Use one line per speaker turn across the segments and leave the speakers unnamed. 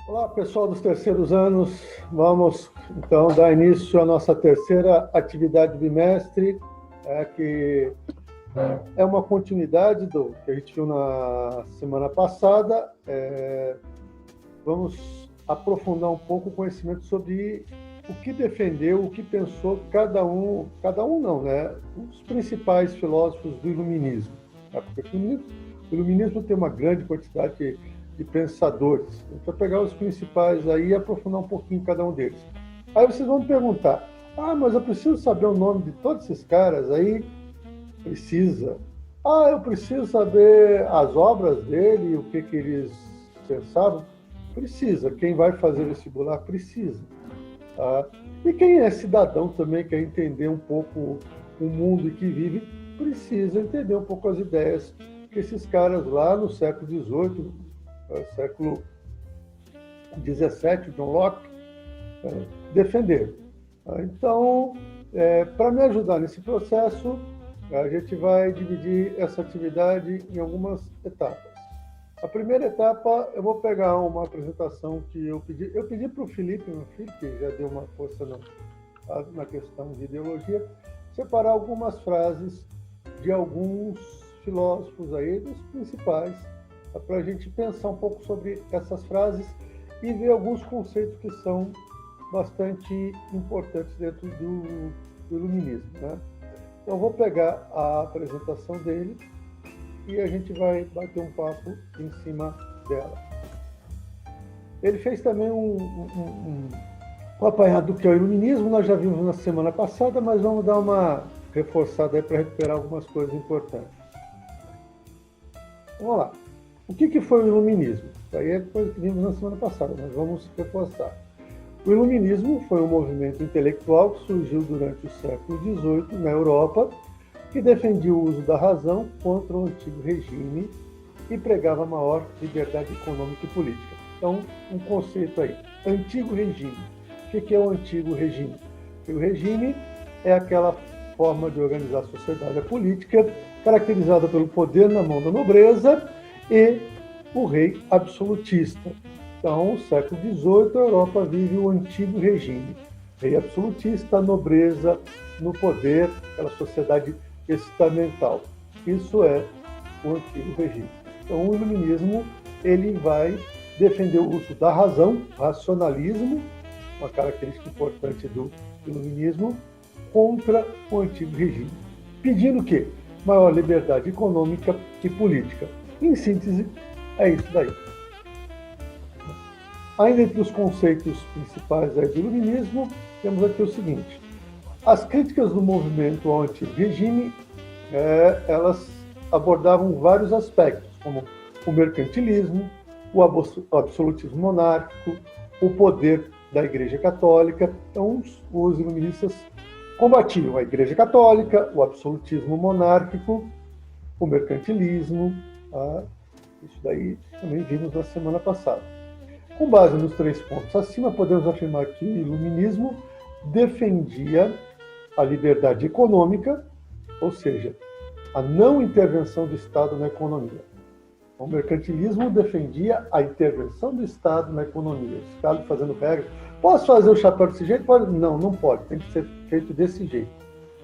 Olá, pessoal dos terceiros anos. Vamos, então, dar início à nossa terceira atividade bimestre, que é uma continuidade do que a gente viu na semana passada. Vamos aprofundar um pouco o conhecimento sobre o que defendeu, o que pensou cada um não, né? Os principais filósofos do iluminismo. Porque o iluminismo tem uma grande quantidade de pensadores. A gente vai pegar os principais aí e aprofundar um pouquinho cada um deles. Aí vocês vão me perguntar, mas eu preciso saber o nome de todos esses caras aí? Precisa. Eu preciso saber as obras dele, o que eles pensavam? Precisa. Quem vai fazer vestibular precisa. Tá? E quem é cidadão também, quer entender um pouco o mundo em que vive, precisa entender um pouco as ideias que esses caras lá no século XVIII, século XVII, John Locke, defenderam. Então, para me ajudar nesse processo, a gente vai dividir essa atividade em algumas etapas. A primeira etapa, eu vou pegar uma apresentação que eu pedi para o Felipe, meu filho, que já deu uma força na questão de ideologia, separar algumas frases de alguns filósofos aí, dos principais, para a gente pensar um pouco sobre essas frases e ver alguns conceitos que são bastante importantes dentro do iluminismo, né? Então, eu vou pegar a apresentação dele e a gente vai bater um papo em cima dela. Ele fez também um apanhado do que é o iluminismo, nós já vimos na semana passada, mas vamos dar uma reforçada aí para recuperar algumas coisas importantes. Vamos lá. O que foi o iluminismo? Isso aí é coisa que vimos na semana passada, mas vamos reforçar. O iluminismo foi um movimento intelectual que surgiu durante o século XVIII na Europa, que defendia o uso da razão contra o antigo regime e pregava maior liberdade econômica e política. Então, um conceito aí. Antigo regime. O que é o antigo regime? O regime é aquela forma de organizar a sociedade política caracterizada pelo poder na mão da nobreza e o rei absolutista. Então, no século XVIII, a Europa vive o antigo regime. Rei absolutista, nobreza no poder, aquela sociedade estamental. Isso é o antigo regime. Então, o iluminismo ele vai defender o uso da razão, racionalismo, uma característica importante do iluminismo, contra o antigo regime. Pedindo o quê? Maior liberdade econômica e política. Em síntese, é isso daí. Ainda entre os conceitos principais do iluminismo, temos aqui o seguinte. As críticas do movimento ao antigo regime, elas abordavam vários aspectos, como o mercantilismo, o absolutismo monárquico, o poder da Igreja Católica. Então, os iluministas combatiam a Igreja Católica, o absolutismo monárquico, o mercantilismo. Isso daí também vimos na semana passada. Com base nos 3 pontos acima, podemos afirmar que o iluminismo defendia a liberdade econômica, ou seja, a não intervenção do Estado na economia. O mercantilismo defendia a intervenção do Estado na economia, o Estado fazendo regras. Posso fazer o chapéu desse jeito? Pode? Não, não pode, tem que ser feito desse jeito.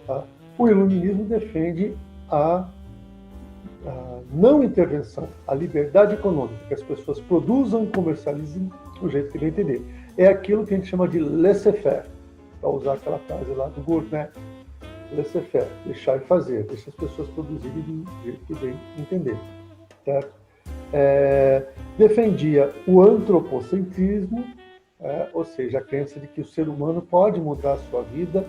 Tá? O iluminismo defende a não intervenção, a liberdade econômica, que as pessoas produzam e comercializem do jeito que bem entender. É aquilo que a gente chama de laissez-faire, para usar aquela frase lá do Gourmet, laissez-faire, deixar e fazer, deixar as pessoas produzirem do jeito que bem entender. Certo? Defendia o antropocentrismo, ou seja, a crença de que o ser humano pode mudar a sua vida,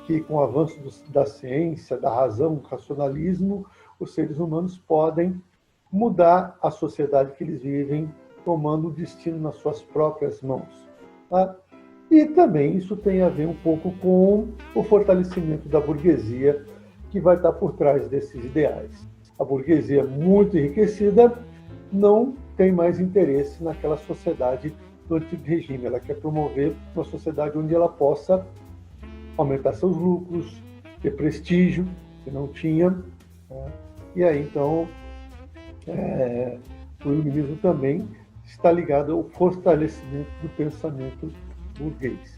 que com o avanço da ciência, da razão, do racionalismo, os seres humanos podem mudar a sociedade que eles vivem, tomando o destino nas suas próprias mãos. Tá? E também isso tem a ver um pouco com o fortalecimento da burguesia, que vai estar por trás desses ideais. A burguesia muito enriquecida não tem mais interesse naquela sociedade do antigo regime. Ela quer promover uma sociedade onde ela possa aumentar seus lucros, ter prestígio, que não tinha. E aí, então, o iluminismo também está ligado ao fortalecimento do pensamento burguês.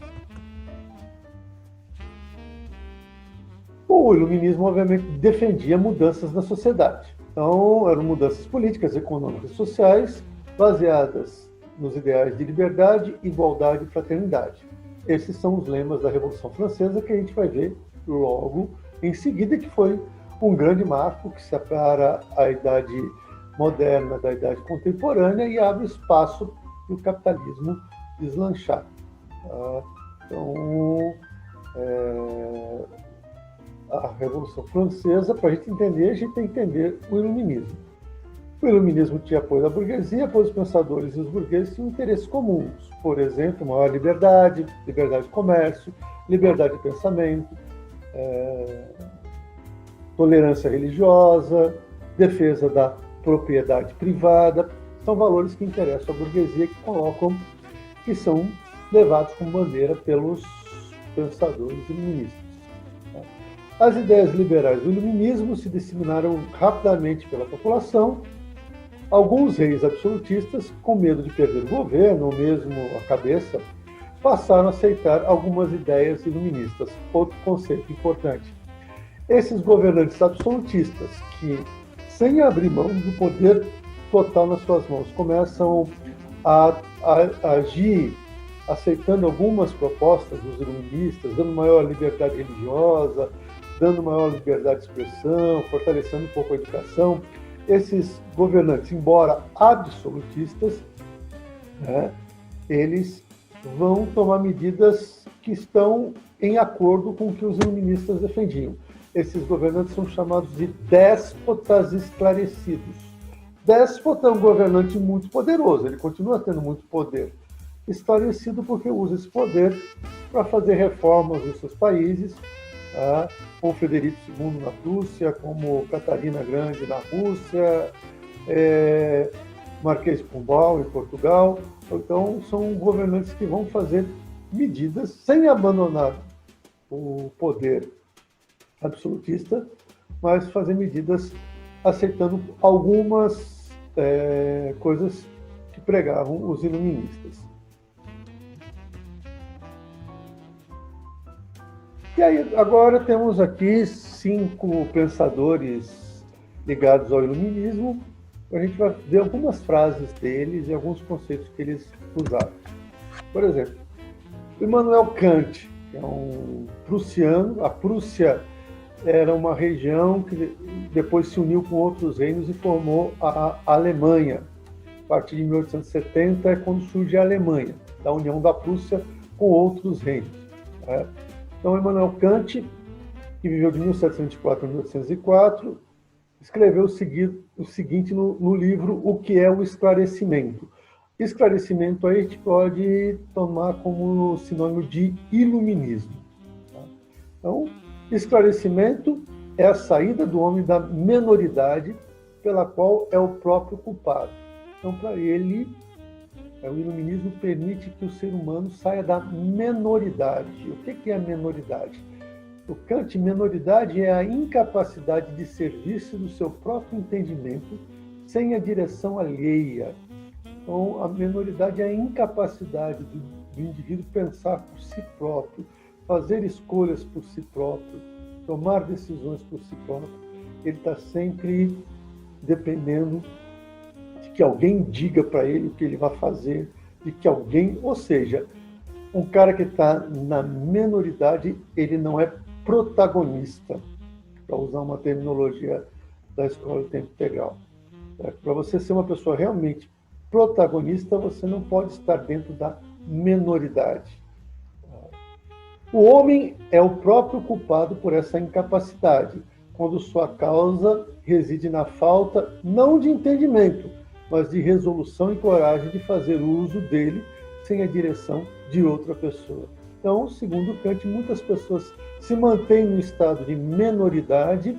O iluminismo, obviamente, defendia mudanças na sociedade. Então, eram mudanças políticas, econômicas e sociais baseadas nos ideais de liberdade, igualdade e fraternidade. Esses são os lemas da Revolução Francesa que a gente vai ver logo em seguida, que foi um grande marco que separa a idade moderna da idade contemporânea e abre espaço para o capitalismo deslanchar. Então, a Revolução Francesa, para a gente entender, a gente tem que entender o iluminismo. O iluminismo tinha apoio da burguesia, pois os pensadores e os burgueses tinham interesses comuns. Por exemplo, maior liberdade, liberdade de comércio, liberdade de pensamento, tolerância religiosa, defesa da propriedade privada. São valores que interessam à burguesia, que são levados como bandeira pelos pensadores iluministas. As ideias liberais do iluminismo se disseminaram rapidamente pela população. Alguns reis absolutistas, com medo de perder o governo ou mesmo a cabeça, passaram a aceitar algumas ideias iluministas. Outro conceito importante. Esses governantes absolutistas, que, sem abrir mão do poder total nas suas mãos, começam a agir aceitando algumas propostas dos iluministas, dando maior liberdade religiosa, dando maior liberdade de expressão, fortalecendo um pouco a educação. Esses governantes, embora absolutistas, eles vão tomar medidas que estão em acordo com o que os iluministas defendiam. Esses governantes são chamados de déspotas esclarecidos. Déspota é um governante muito poderoso, ele continua tendo muito poder. Esclarecido porque usa esse poder para fazer reformas nos seus países, como Frederico II na Prússia, como Catarina Grande na Rússia, Marquês de Pombal em Portugal. Então, são governantes que vão fazer medidas sem abandonar o poder absolutista, mas fazer medidas aceitando algumas coisas que pregavam os iluministas. E aí, agora temos aqui 5 pensadores ligados ao iluminismo. A gente vai ver algumas frases deles e alguns conceitos que eles usaram. Por exemplo, Immanuel Kant, que é um prussiano. A Prússia era uma região que depois se uniu com outros reinos e formou a Alemanha. A partir de 1870 é quando surge a Alemanha, da união da Prússia com outros reinos. Então, Immanuel Kant, que viveu de 1724 a 1804, escreveu o seguinte no livro O que é o Esclarecimento. Esclarecimento aí a gente pode tomar como sinônimo de iluminismo. Então, esclarecimento é a saída do homem da menoridade pela qual é o próprio culpado. Então, para ele, o iluminismo permite que o ser humano saia da menoridade. O que é a menoridade? O Kant, menoridade é a incapacidade de servir-se do seu próprio entendimento sem a direção alheia. Então, a menoridade é a incapacidade do indivíduo pensar por si próprio, fazer escolhas por si próprio, tomar decisões por si próprio. Ele está sempre dependendo de que alguém diga para ele o que ele vai fazer, de que alguém, ou seja, um cara que está na menoridade, ele não é protagonista, para usar uma terminologia da escola de tempo integral. Para você ser uma pessoa realmente protagonista, você não pode estar dentro da menoridade. O homem é o próprio culpado por essa incapacidade, quando sua causa reside na falta, não de entendimento, mas de resolução e coragem de fazer uso dele sem a direção de outra pessoa. Então, segundo Kant, muitas pessoas se mantêm no estado de menoridade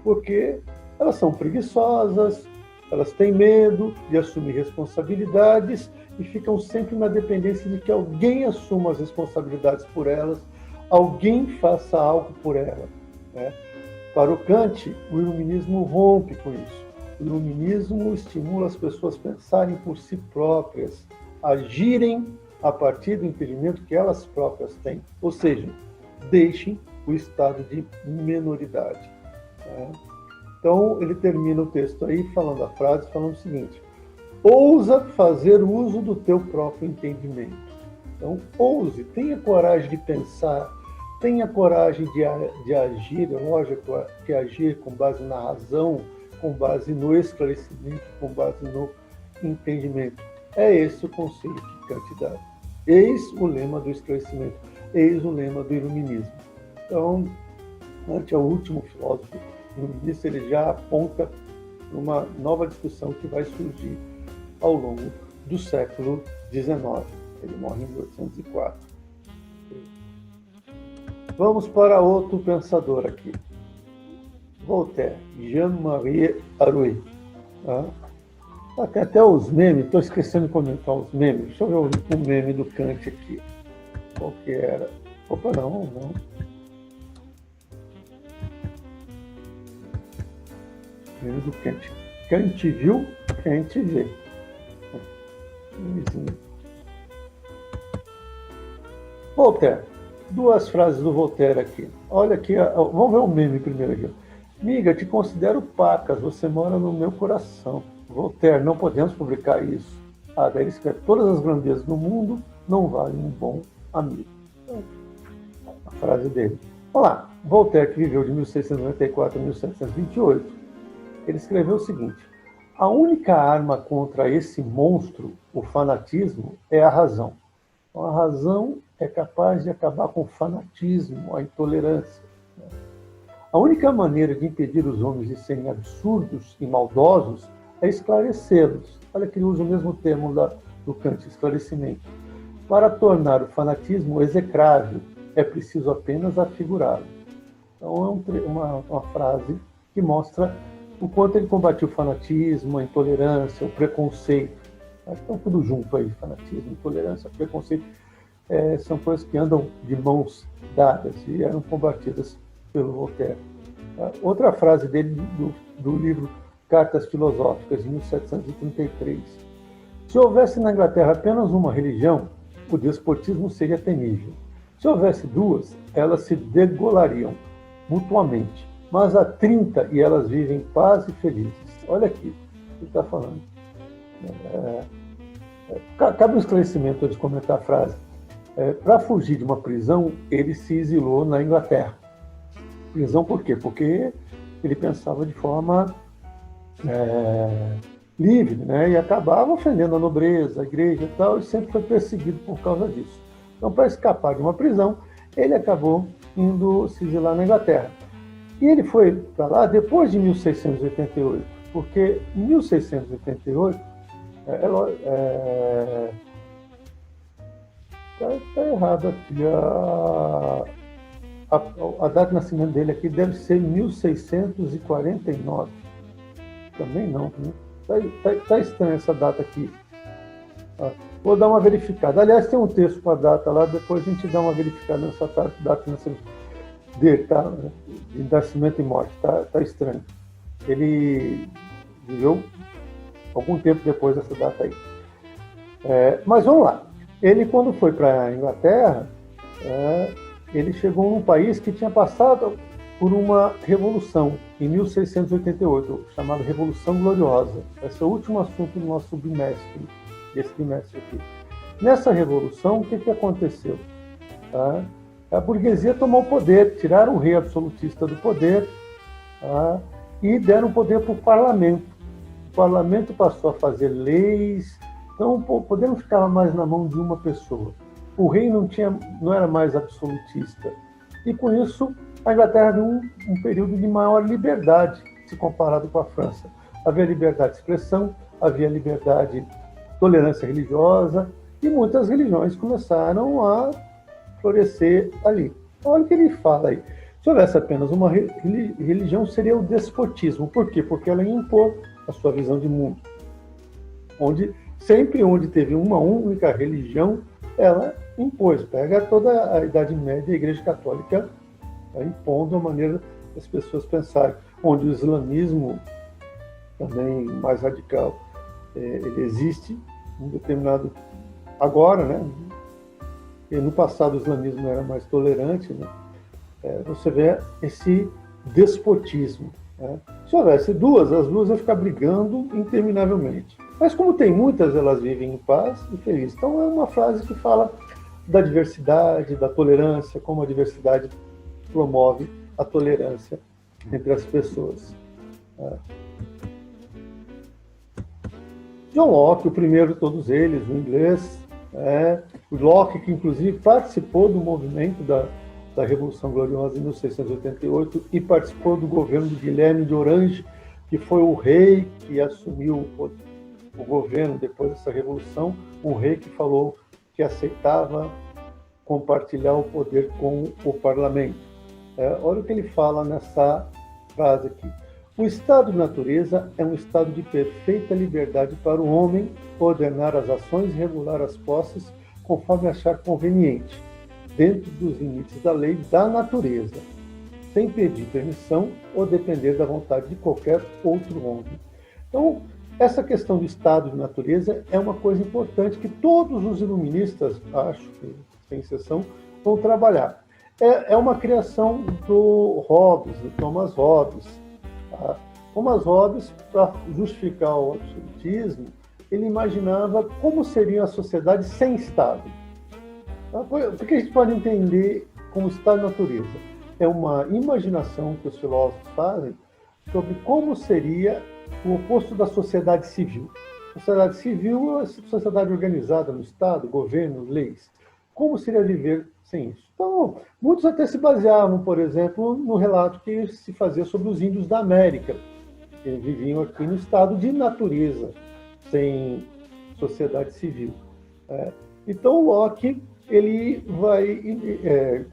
porque elas são preguiçosas, elas têm medo de assumir responsabilidades e ficam sempre na dependência de que alguém assuma as responsabilidades por elas, alguém faça algo por ela. Para o Kant, o iluminismo rompe com isso. O iluminismo estimula as pessoas a pensarem por si próprias, agirem a partir do entendimento que elas próprias têm. Ou seja, deixem o estado de minoridade. Né? Então, ele termina o texto aí falando a frase, falando o seguinte: ousa fazer uso do teu próprio entendimento. Então, ouse, tenha coragem de pensar, tenha coragem de agir, é lógico que agir com base na razão, com base no esclarecimento, com base no entendimento. É esse o conselho que Kant dá. Eis o lema do esclarecimento, eis o lema do iluminismo. Então, Kant é o último filósofo iluminista, ele já aponta uma nova discussão que vai surgir ao longo do século XIX. Ele morre em 1804. Vamos para outro pensador aqui. Voltaire, Jean-Marie Arouet. Tem até os memes, estou esquecendo de comentar os memes. Deixa eu ver o meme do Kant aqui. Qual que era? Opa, não. Meme do Kant. Kant viu, Kant vê. Voltaire. Duas frases do Voltaire aqui. Olha aqui, vamos ver o meme primeiro aqui. Miga, te considero pacas, você mora no meu coração. Voltaire, não podemos publicar isso. Daí ele escreve: todas as grandezas do mundo não valem um bom amigo. A frase dele. Vamos lá. Voltaire, que viveu de 1694 a 1728, ele escreveu o seguinte: a única arma contra esse monstro, o fanatismo, é a razão. Então, a razão é capaz de acabar com o fanatismo, a intolerância. A única maneira de impedir os homens de serem absurdos e maldosos é esclarecê-los. Olha que ele usa o mesmo termo do Kant, esclarecimento. Para tornar o fanatismo execrável, é preciso apenas afigurá-lo. Então, é uma frase que mostra o quanto ele combatiu o fanatismo, a intolerância, o preconceito. Acho que estão tudo junto aí, fanatismo, intolerância, preconceito. São coisas que andam de mãos dadas e eram combatidas pelo Voltaire. Outra frase dele do livro Cartas Filosóficas, de 1733. Se houvesse na Inglaterra apenas uma religião, o despotismo seria temível. Se houvesse duas, elas se degolariam mutuamente. Mas há 30 e elas vivem em paz e felizes. Olha aqui o que ele está falando. Cabe um esclarecimento antes de comentar a frase. Para fugir de uma prisão, ele se exilou na Inglaterra. Prisão por quê? Porque ele pensava de forma livre, né? E acabava ofendendo a nobreza, a igreja e tal, e sempre foi perseguido por causa disso. Então, para escapar de uma prisão, ele acabou indo se exilar na Inglaterra. E ele foi para lá depois de 1688, porque em 1688, está errado aqui, a data de nascimento dele aqui deve ser 1649. Também não, né? Tá estranha essa data aqui. Vou dar uma verificada. Aliás, tem um texto com a data lá, depois a gente dá uma verificada nessa data de nascimento dele, tá? De nascimento e morte, tá estranho. Ele viveu algum tempo depois dessa data aí. Mas vamos lá. Ele, quando foi para a Inglaterra, ele chegou num país que tinha passado por uma revolução, em 1688, chamada Revolução Gloriosa. Esse é o último assunto do nosso bimestre, desse bimestre aqui. Nessa revolução, o que aconteceu? A burguesia tomou o poder, tiraram o rei absolutista do poder e deram poder para o parlamento. O parlamento passou a fazer leis, então o poder não ficava mais na mão de uma pessoa. O rei não era mais absolutista. E com isso, a Inglaterra viu um período de maior liberdade, se comparado com a França. Havia liberdade de expressão, havia liberdade de tolerância religiosa, e muitas religiões começaram a florescer ali. Olha o que ele fala aí. Se houvesse apenas uma religião, seria o despotismo. Por quê? Porque ela ia impor a sua visão de mundo. Sempre onde teve uma única religião, ela impôs. Pega toda a Idade Média, a Igreja Católica impondo a maneira das pessoas pensarem. Onde o islamismo também mais radical, ele existe, um determinado, agora, né? E no passado o islamismo era mais tolerante, né? Você vê esse despotismo. Né? Se houvesse duas, as duas iam ficar brigando interminavelmente. Mas como tem muitas, elas vivem em paz e felizes. Então é uma frase que fala da diversidade, da tolerância, como a diversidade promove a tolerância entre as pessoas. John Locke, o primeiro de todos eles, o inglês, o Locke, que inclusive participou do movimento da Revolução Gloriosa em 1688 e participou do governo de Guilherme de Orange, que foi o rei que assumiu o governo depois dessa revolução, um rei que falou que aceitava compartilhar o poder com o parlamento. Olha o que ele fala nessa frase aqui. O estado de natureza é um estado de perfeita liberdade para o homem ordenar as ações e regular as posses conforme achar conveniente, dentro dos limites da lei da natureza, sem pedir permissão ou depender da vontade de qualquer outro homem. Então, essa questão do estado de natureza é uma coisa importante que todos os iluministas, acho que sem exceção, vão trabalhar. É uma criação do Hobbes, do Thomas Hobbes. Thomas Hobbes, para justificar o absolutismo, ele imaginava como seria a sociedade sem Estado. Porque a gente pode entender como estado de natureza. É uma imaginação que os filósofos fazem sobre como seria o oposto da sociedade civil. A sociedade civil é a sociedade organizada no Estado, governo, leis. Como seria viver sem isso? Então, muitos até se baseavam, por exemplo, no relato que se fazia sobre os índios da América, que viviam aqui no estado de natureza, sem sociedade civil. Então, Locke ele vai,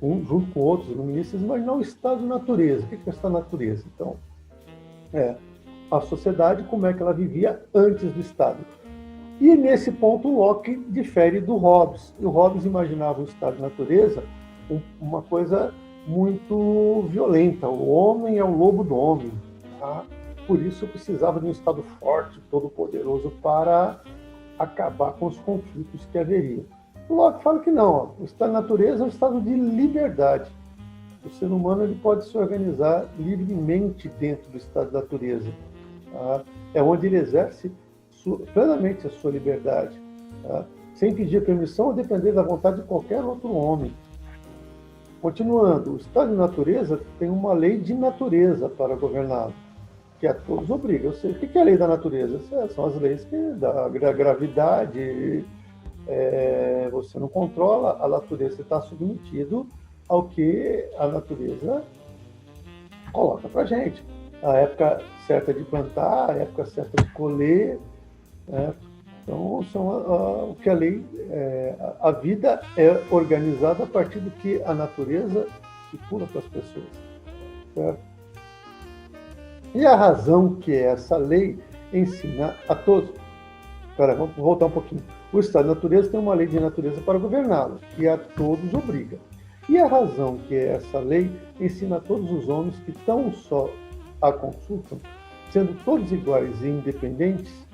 junto com outros iluministas, imaginar o estado de natureza. O que é o estado de natureza? Então, a sociedade, como é que ela vivia antes do Estado. E nesse ponto, Locke difere do Hobbes. E o Hobbes imaginava o estado de natureza uma coisa muito violenta. O homem é o lobo do homem. Tá? Por isso precisava de um Estado forte, todo-poderoso, para acabar com os conflitos que haveriam. O Locke fala que não, o estado de natureza é um estado de liberdade. O ser humano ele pode se organizar livremente dentro do estado de natureza. Tá? É onde ele exerce plenamente a sua liberdade, tá? Sem pedir permissão ou depender da vontade de qualquer outro homem. Continuando, o estado de natureza tem uma lei de natureza para governá-lo, que a todos obriga. Ou seja, o que é a lei da natureza? São as leis da gravidade. Você não controla a natureza, você está submetido ao que a natureza coloca para a gente. A época certa de plantar, a época certa de colher. Então, são o que a lei, a vida é organizada a partir do que a natureza estipula para as pessoas. Certo? E a razão que essa lei ensina a todos. Vamos voltar um pouquinho. O estado de natureza tem uma lei de natureza para governá-lo, que a todos obriga. E a razão que essa lei ensina a todos os homens que tão só a consultam, sendo todos iguais e independentes,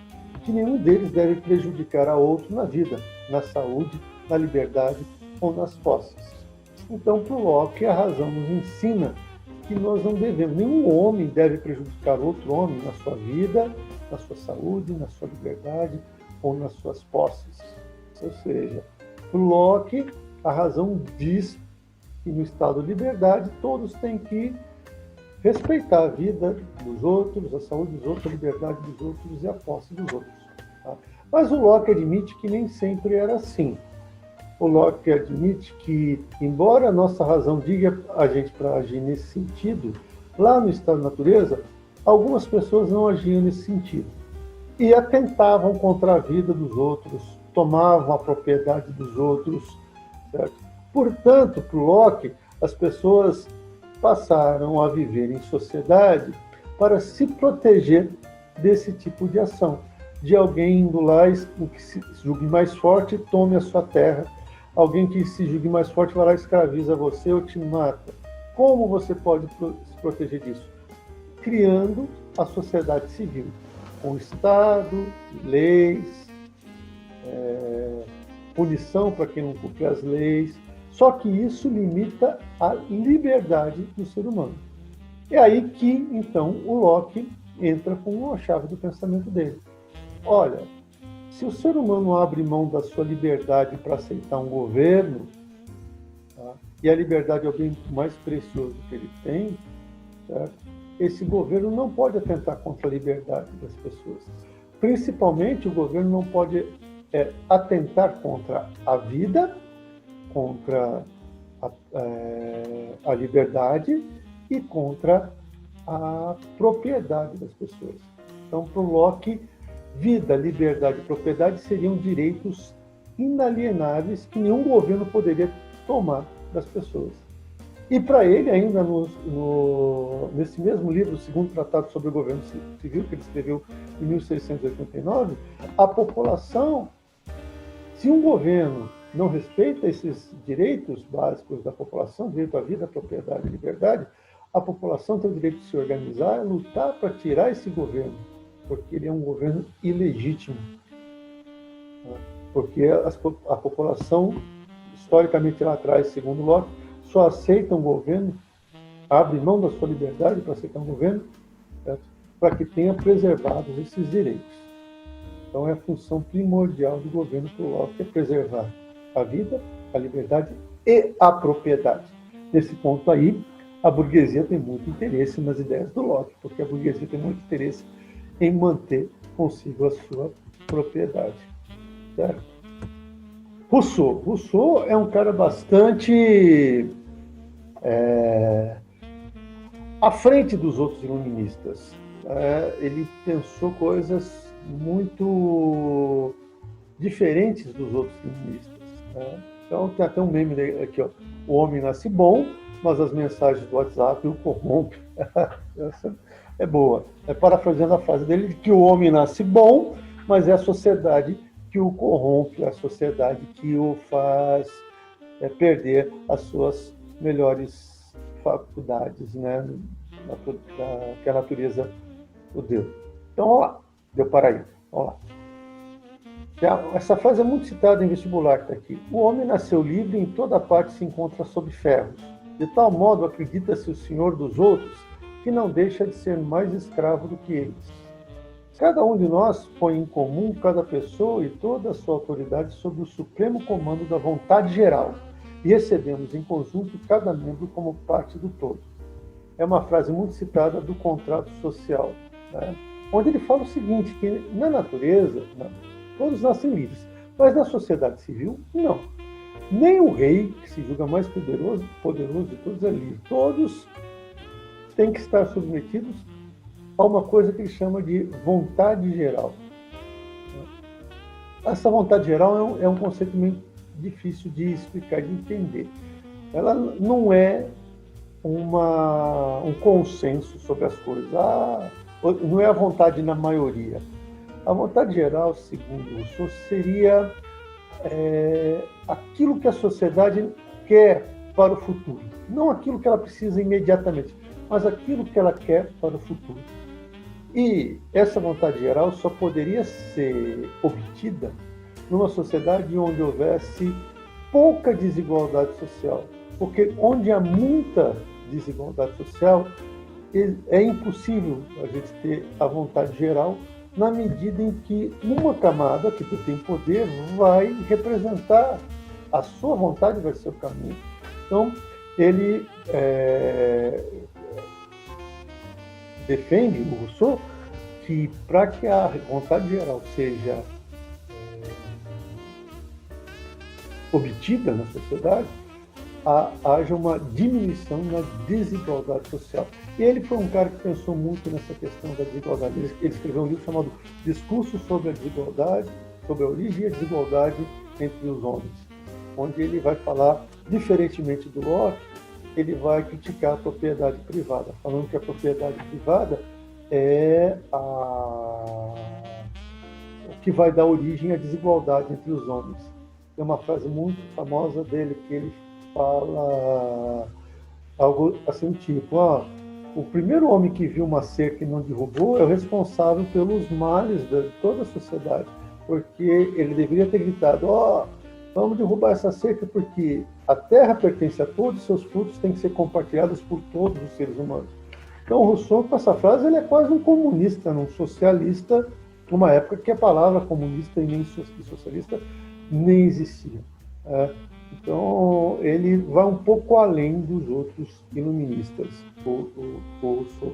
que nenhum deles deve prejudicar a outro na vida, na saúde, na liberdade ou nas posses. Então, para o Locke, a razão nos ensina que nós não devemos, nenhum homem deve prejudicar outro homem na sua vida, na sua saúde, na sua liberdade ou nas suas posses. Ou seja, para o Locke, a razão diz que no estado de liberdade todos têm que respeitar a vida dos outros, a saúde dos outros, a liberdade dos outros e a posse dos outros. Tá? Mas o Locke admite que nem sempre era assim. O Locke admite que, embora a nossa razão diga a gente para agir nesse sentido, lá no estado de natureza, algumas pessoas não agiam nesse sentido. E atentavam contra a vida dos outros, tomavam a propriedade dos outros. Certo? Portanto, para o Locke, as pessoas passaram a viver em sociedade para se proteger desse tipo de ação. De alguém indo lá que se julgue mais forte, tome a sua terra. Alguém que se julgue mais forte vai lá, escraviza você ou te mata. Como você pode se proteger disso? Criando a sociedade civil. com o Estado, leis, punição para quem não cumpre as leis. Só que isso limita a liberdade do ser humano. É aí que, então, o Locke entra com a chave do pensamento dele. Olha, se o ser humano abre mão da sua liberdade para aceitar um governo, tá? E a liberdade é o bem mais precioso que ele tem, certo? Esse governo não pode atentar contra a liberdade das pessoas. Principalmente, o governo não pode atentar contra a vida, contra a liberdade e contra a propriedade das pessoas. Então, para o Locke, vida, liberdade e propriedade seriam direitos inalienáveis que nenhum governo poderia tomar das pessoas. E para ele, ainda nesse mesmo livro, o segundo tratado sobre o governo civil, que ele escreveu em 1689, a população, se um governo não respeita esses direitos básicos da população, direito à vida, à propriedade e liberdade, a população tem o direito de se organizar e lutar para tirar esse governo, porque ele é um governo ilegítimo. Porque a população, historicamente lá atrás, segundo Locke, só aceita um governo, abre mão da sua liberdade para aceitar um governo, para que tenha preservados esses direitos. Então é a função primordial do governo para o Locke, é preservar a vida, a liberdade e a propriedade. Nesse ponto aí, a burguesia tem muito interesse nas ideias do Locke, porque a burguesia tem muito interesse em manter consigo a sua propriedade. Certo? Rousseau é um cara bastante à frente dos outros iluministas. Ele pensou coisas muito diferentes dos outros iluministas. Então tem até um meme aqui, ó, o homem nasce bom, mas as mensagens do WhatsApp o corrompem. Essa é boa. Parafraseando a frase dele, de que o homem nasce bom, mas é a sociedade que o corrompe, a sociedade que o faz perder as suas melhores faculdades, né, que a natureza o deu. Então, vamos lá. Deu para aí. Vamos lá. Essa frase é muito citada em vestibular, que está aqui. O homem nasceu livre e em toda parte se encontra sob ferros. De tal modo acredita-se o senhor dos outros, que não deixa de ser mais escravo do que eles. Cada um de nós põe em comum cada pessoa e toda a sua autoridade sob o supremo comando da vontade geral, e recebemos em conjunto cada membro como parte do todo. É uma frase muito citada do contrato social, né? Onde ele fala o seguinte, que na natureza, todos nascem livres, mas na sociedade civil, não. Nem o rei, que se julga mais poderoso de todos, é livre. Todos têm que estar submetidos a uma coisa que ele chama de vontade geral. Essa vontade geral é um conceito meio difícil de explicar, de entender. Ela não é um consenso sobre as coisas. Não é a vontade na maioria. A vontade geral, segundo Rousseau, seria aquilo que a sociedade quer para o futuro. Não aquilo que ela precisa imediatamente, mas aquilo que ela quer para o futuro. E essa vontade geral só poderia ser obtida numa sociedade onde houvesse pouca desigualdade social. Porque onde há muita desigualdade social, é impossível a gente ter a vontade geral na medida em que uma camada que tem poder vai representar a sua vontade, vai ser o caminho. Então, ele defende, o Rousseau, que para que a vontade geral seja obtida na sociedade, haja uma diminuição na desigualdade social. E ele foi um cara que pensou muito nessa questão da desigualdade. Ele escreveu um livro chamado Discurso sobre a Desigualdade, sobre a origem e a desigualdade entre os homens, onde ele vai falar, diferentemente do Locke, ele vai criticar a propriedade privada, falando que a propriedade privada é o que vai dar origem à desigualdade entre os homens. Tem uma frase muito famosa dele que ele fala algo assim, tipo, o primeiro homem que viu uma cerca e não derrubou é o responsável pelos males de toda a sociedade, porque ele deveria ter gritado: ó, vamos derrubar essa cerca porque a terra pertence a todos, seus frutos têm que ser compartilhados por todos os seres humanos. Então, Rousseau, com essa frase, ele é quase um comunista, um socialista, numa época que a palavra comunista e nem socialista nem existia. Então, ele vai um pouco além dos outros iluministas, o Rousseau.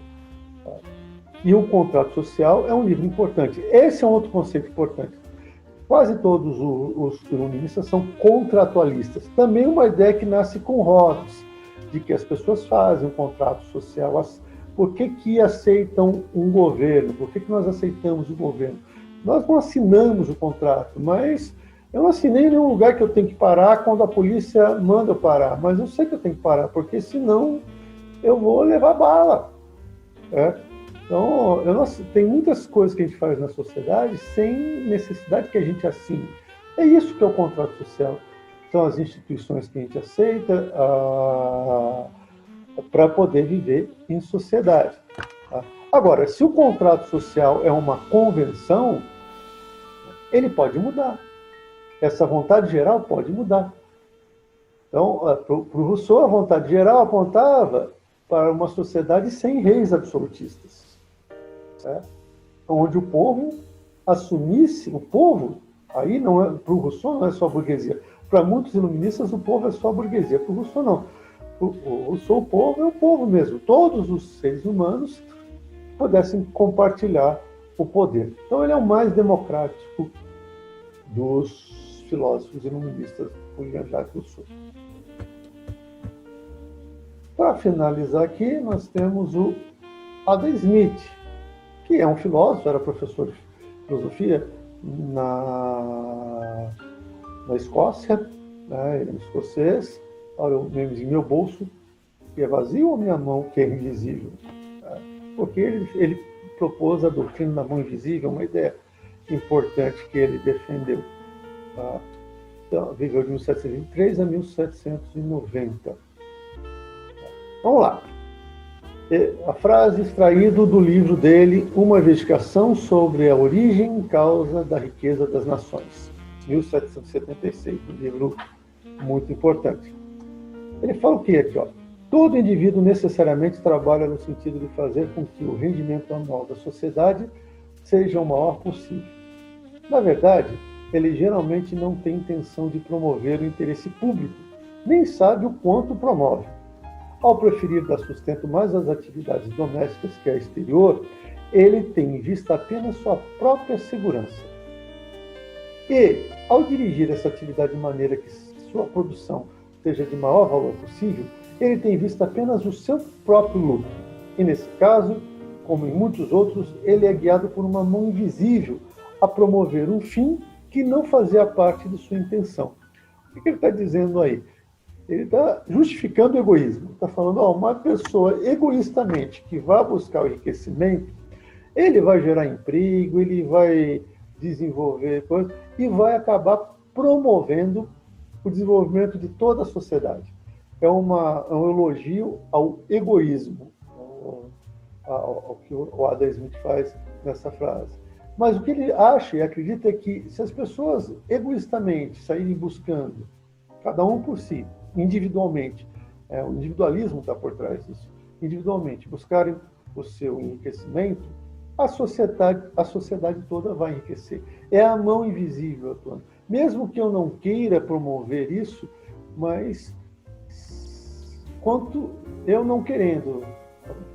E o Contrato Social é um livro importante. Esse é um outro conceito importante. Quase todos os iluministas são contratualistas. Também uma ideia que nasce com Hobbes, de que as pessoas fazem um contrato social. Por que aceitam um governo? Por que nós aceitamos o governo? Nós não assinamos o contrato, mas eu não assinei em nenhum lugar que eu tenho que parar quando a polícia manda eu parar. Mas eu sei que eu tenho que parar, porque senão eu vou levar bala. Então, tem muitas coisas que a gente faz na sociedade sem necessidade que a gente assine. É isso que é o contrato social. São as instituições que a gente aceita para poder viver em sociedade. Tá? Agora, se o contrato social é uma convenção, ele pode mudar. Essa vontade geral pode mudar. Então, para o Rousseau, a vontade geral apontava para uma sociedade sem reis absolutistas. Onde o povo assumisse, o povo, aí não é, para o Rousseau não é só a burguesia. Para muitos iluministas, o povo é só a burguesia. Para o Rousseau, não. O Rousseau, o povo é o povo mesmo. Todos os seres humanos pudessem compartilhar o poder. Então, ele é o mais democrático dos filósofos iluministas, o Jean-Jacques Rousseau. Para finalizar aqui, nós temos o Adam Smith, que é um filósofo, era professor de filosofia na Escócia, né? Ele é escocês. Olha o memezinho: meu bolso que é vazio ou minha mão que é invisível? Porque ele propôs a doutrina da mão invisível, uma ideia importante que ele defendeu. Então, viveu de 1723 a 1790. Vamos lá. A frase extraída do livro dele, Uma Investigação sobre a Origem e Causa da Riqueza das Nações, 1776, um livro muito importante. Ele fala o que aqui? Todo indivíduo necessariamente trabalha no sentido de fazer com que o rendimento anual da sociedade seja o maior possível. Na verdade, ele geralmente não tem intenção de promover o interesse público, nem sabe o quanto promove. Ao preferir dar sustento mais às atividades domésticas que à exterior, ele tem em vista apenas sua própria segurança. E, ao dirigir essa atividade de maneira que sua produção seja de maior valor possível, ele tem em vista apenas o seu próprio lucro. E, nesse caso, como em muitos outros, ele é guiado por uma mão invisível a promover um fim que não fazia parte de sua intenção. O que ele está dizendo aí? Ele está justificando o egoísmo. Está falando, uma pessoa egoístamente que vai buscar o enriquecimento, ele vai gerar emprego, ele vai desenvolver coisas e vai acabar promovendo o desenvolvimento de toda a sociedade. É um elogio ao egoísmo, ao que o Adam Smith faz nessa frase. Mas o que ele acha e acredita é que se as pessoas egoístamente saírem buscando, cada um por si, individualmente, o individualismo está por trás disso, individualmente buscarem o seu enriquecimento, a sociedade toda vai enriquecer. É a mão invisível atuando. Mesmo que eu não queira promover isso, mas quanto eu não querendo,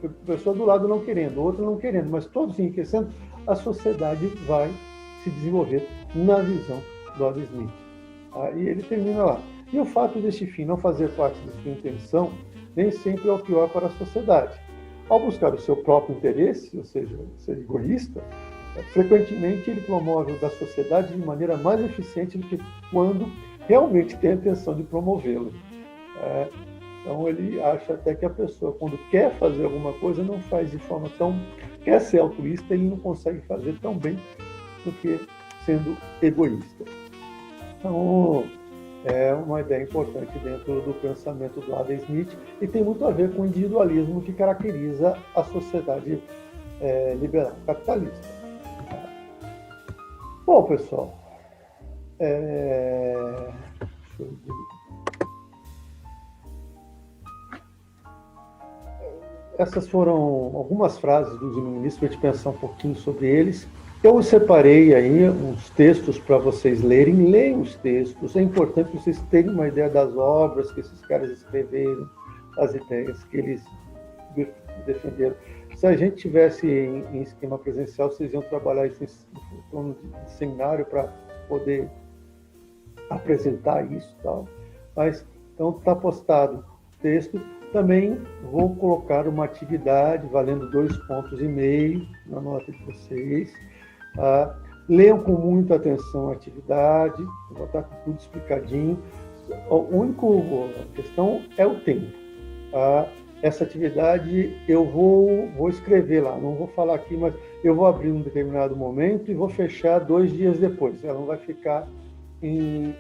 a pessoa do lado não querendo, o outro não querendo, mas todos enriquecendo, a sociedade vai se desenvolver na visão do Adam Smith. E ele termina lá. E o fato deste fim não fazer parte de sua intenção nem sempre é o pior para a sociedade. Ao buscar o seu próprio interesse, ou seja, ser egoísta, frequentemente ele promove o da sociedade de maneira mais eficiente do que quando realmente tem a intenção de promovê-lo. Então ele acha até que a pessoa, quando quer fazer alguma coisa, não faz de forma tão... Quer ser altruísta, ele não consegue fazer tão bem do que sendo egoísta. Então, é uma ideia importante dentro do pensamento do Adam Smith e tem muito a ver com o individualismo que caracteriza a sociedade liberal capitalista. Bom, pessoal, essas foram algumas frases dos iluministas para a gente pensar um pouquinho sobre eles. Eu separei aí uns textos para vocês lerem. Leiam os textos. É importante vocês terem uma ideia das obras que esses caras escreveram, as ideias que eles defenderam. Se a gente tivesse em esquema presencial, vocês iam trabalhar isso em torno de seminário para poder apresentar isso e tal. Mas, então, está postado o texto. Também vou colocar uma atividade valendo 2,5 pontos na nota de vocês. Leiam com muita atenção a atividade, vou estar tudo explicadinho. A única questão é o tempo. Essa atividade eu vou escrever lá, não vou falar aqui, mas eu vou abrir um determinado momento e vou fechar 2 dias depois. Ela não vai ficar em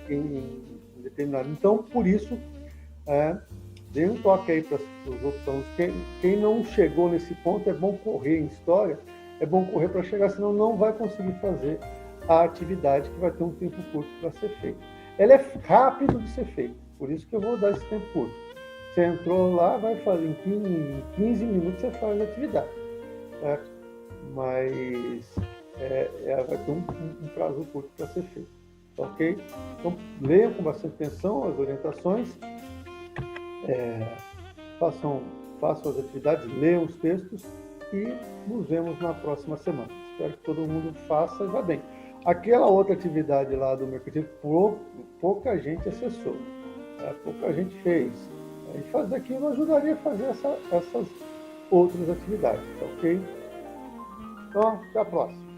determinado. Então, por isso, dê um toque aí para os outros alunos. Quem não chegou nesse ponto, é bom correr em história, é bom correr para chegar, senão não vai conseguir fazer a atividade que vai ter um tempo curto para ser feita. Ela é rápido de ser feita, por isso que eu vou dar esse tempo curto. Você entrou lá, vai fazer em 15 minutos você faz a atividade, certo? Mas vai ter um prazo curto para ser feito, ok? Então, leiam com bastante atenção as orientações, façam as atividades, leiam os textos e nos vemos na próxima semana. Espero que todo mundo faça e vá bem. Aquela outra atividade lá do mercantil, pouca gente acessou, pouca gente fez. E fazer aquilo ajudaria a fazer essas outras atividades, ok? Então, até a próxima.